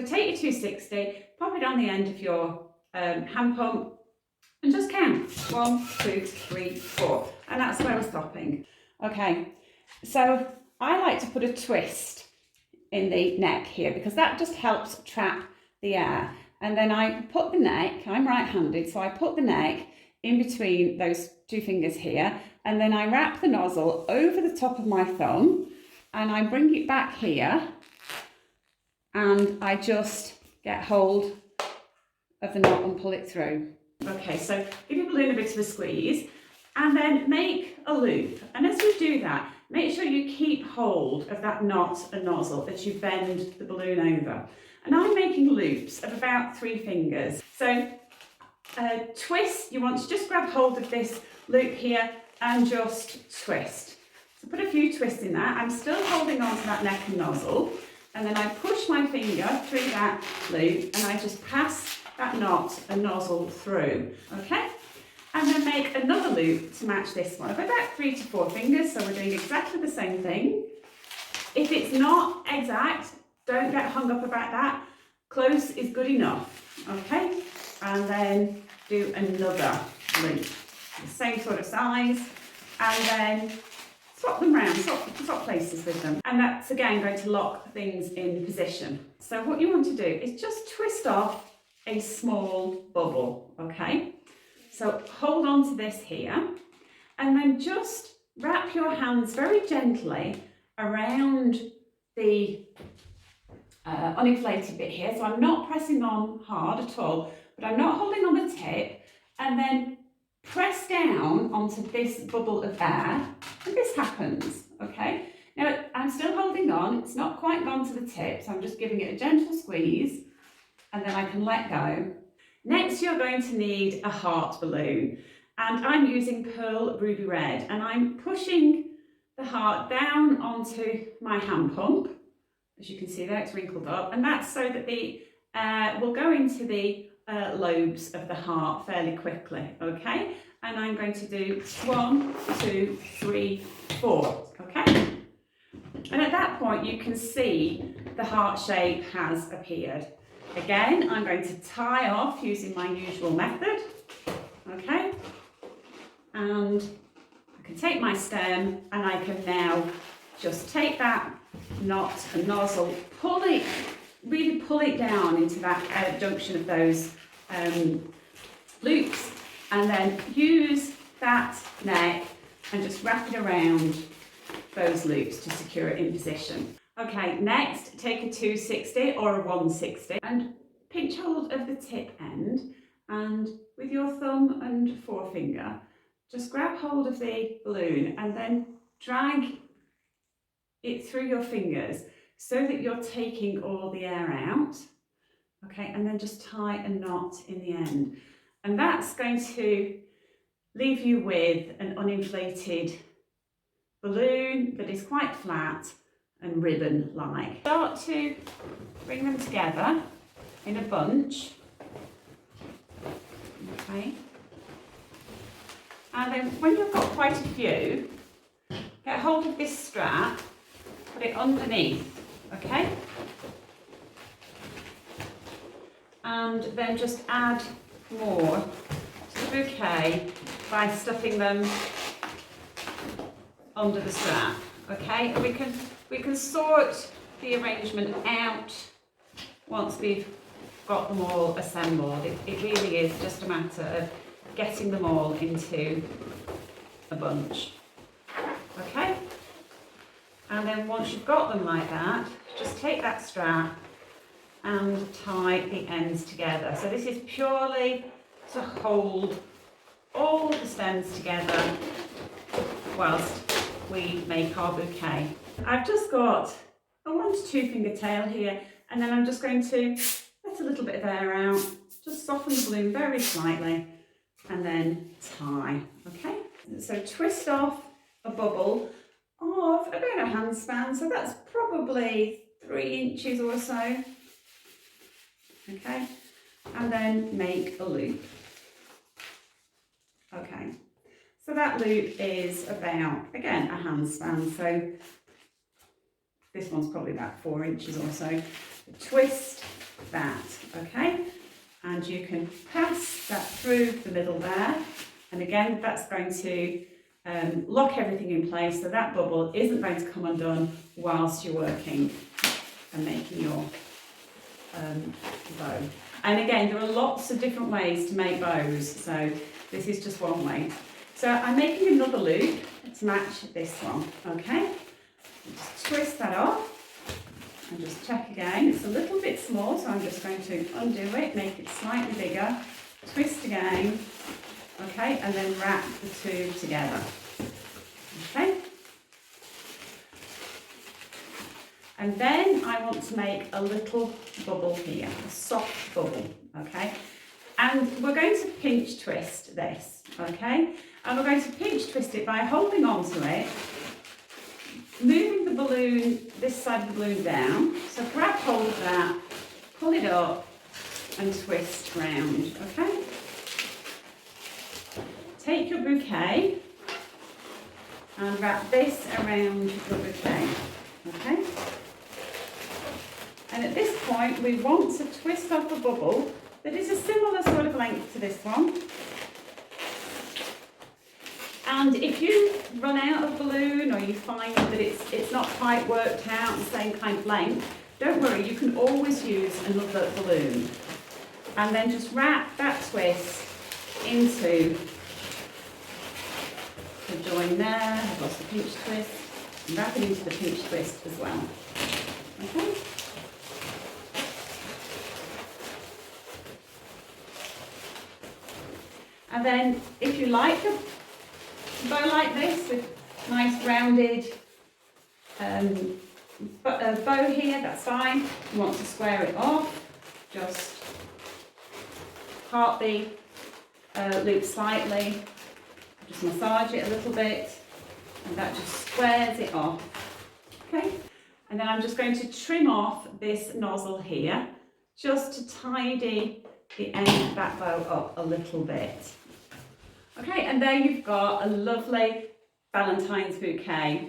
So take your 260, pop it on the end of your hand pump and just count 1, 2, 3, 4, and that's where we're stopping. Okay, so I like to put a twist in the neck here because that just helps trap the air. And then I put the neck, I'm right-handed, so I put the neck in between those two fingers here, and then I wrap the nozzle over the top of my thumb and I bring it back here and I just get hold of the knot and pull it through. Okay, so give your balloon a bit of a squeeze and then make a loop. And as you do that, make sure you keep hold of that knot and nozzle as you bend the balloon over. And I'm making loops of about 3 fingers. So twist, you want to just grab hold of this loop here and just twist. So put a few twists in that. I'm still holding on to that neck and nozzle. And then I push my finger through that loop and I just pass that knot and nozzle through, okay? And then make another loop to match this one. I've got about 3 to 4 fingers, so we're doing exactly the same thing. If it's not exact, don't get hung up about that. Close is good enough, okay? And then do another loop, the same sort of size, and then swap them around, swap places with them. And that's again going to lock things in position. So what you want to do is just twist off a small bubble, okay? So hold on to this here and then just wrap your hands very gently around the uninflated bit here. So I'm not pressing on hard at all, but I'm not holding on the tip, and then press down onto this bubble of air and this happens, okay? Now I'm still holding on, it's not quite gone to the tip, so I'm just giving it a gentle squeeze and then I can let go. Next, you're going to need a heart balloon, and I'm using Pearl Ruby Red, and I'm pushing the heart down onto my hand pump. As you can see there, it's wrinkled up, and that's so that the air will go into the lobes of the heart fairly quickly, okay? And I'm going to do 1, 2, 3, 4, okay? And at that point, you can see the heart shape has appeared. Again, I'm going to tie off using my usual method, okay? And I can take my stem and I can now just take that knot and nozzle, pull it, really pull it down into that junction of those loops, and then use that neck and just wrap it around those loops to secure it in position. Okay, next, take a 260 or a 160 and pinch hold of the tip end, and with your thumb and forefinger, just grab hold of the balloon and then drag it through your fingers so that you're taking all the air out, okay, and then just tie a knot in the end. And that's going to leave you with an uninflated balloon that is quite flat and ribbon-like. Start to bring them together in a bunch, okay? And then when you've got quite a few, get hold of this strap, put it underneath, okay? And then just add more to the bouquet by stuffing them under the strap, okay? And we can sort the arrangement out once we've got them all assembled. It really is just a matter of getting them all into a bunch, okay? And then once you've got them like that, just take that strap and tie the ends together. So this is purely to hold all the stems together whilst we make our bouquet. I've just got a 1 to 2 finger tail here, and then I'm just going to let a little bit of air out, just soften the balloon very slightly, and then tie, okay? So twist off a bubble of about a hand span, so that's probably 3 inches or so, okay? And then make a loop, okay? So that loop is about, again, a hand span, so this one's probably about 4 inches or so. Twist that, okay? And you can pass that through the middle there. And again, that's going to lock everything in place so that bubble isn't going to come undone whilst you're working and making your bow. And again, there are lots of different ways to make bows, so this is just one way. So I'm making another loop to match this one, okay? Just twist that off and just check again. It's a little bit small, so I'm just going to undo it, make it slightly bigger, twist again, okay, and then wrap the two together, okay? And then I want to make a little bubble here, a soft bubble, okay? And we're going to pinch twist this, okay? And we're going to pinch twist it by holding on to it, moving the balloon, this side of the balloon down. So grab hold of that, pull it up and twist round, okay? Take your bouquet and wrap this around your bouquet, okay? And at this point, we want to twist off a bubble that is a similar sort of length to this one. And if you run out of balloon or you find that it's not quite worked out the same kind of length, don't worry, you can always use another balloon. And then just wrap that twist into the join there. I've lost the pinch twist. And wrap it into the pinch twist as well. Okay? And then if you like a bow like this with nice rounded bow here, that's fine. If you want to square it off, just part the loop slightly, just massage it a little bit, and that just squares it off. Okay, and then I'm just going to trim off this nozzle here, just to tidy the end of that bow up a little bit. Okay, and there you've got a lovely Valentine's bouquet.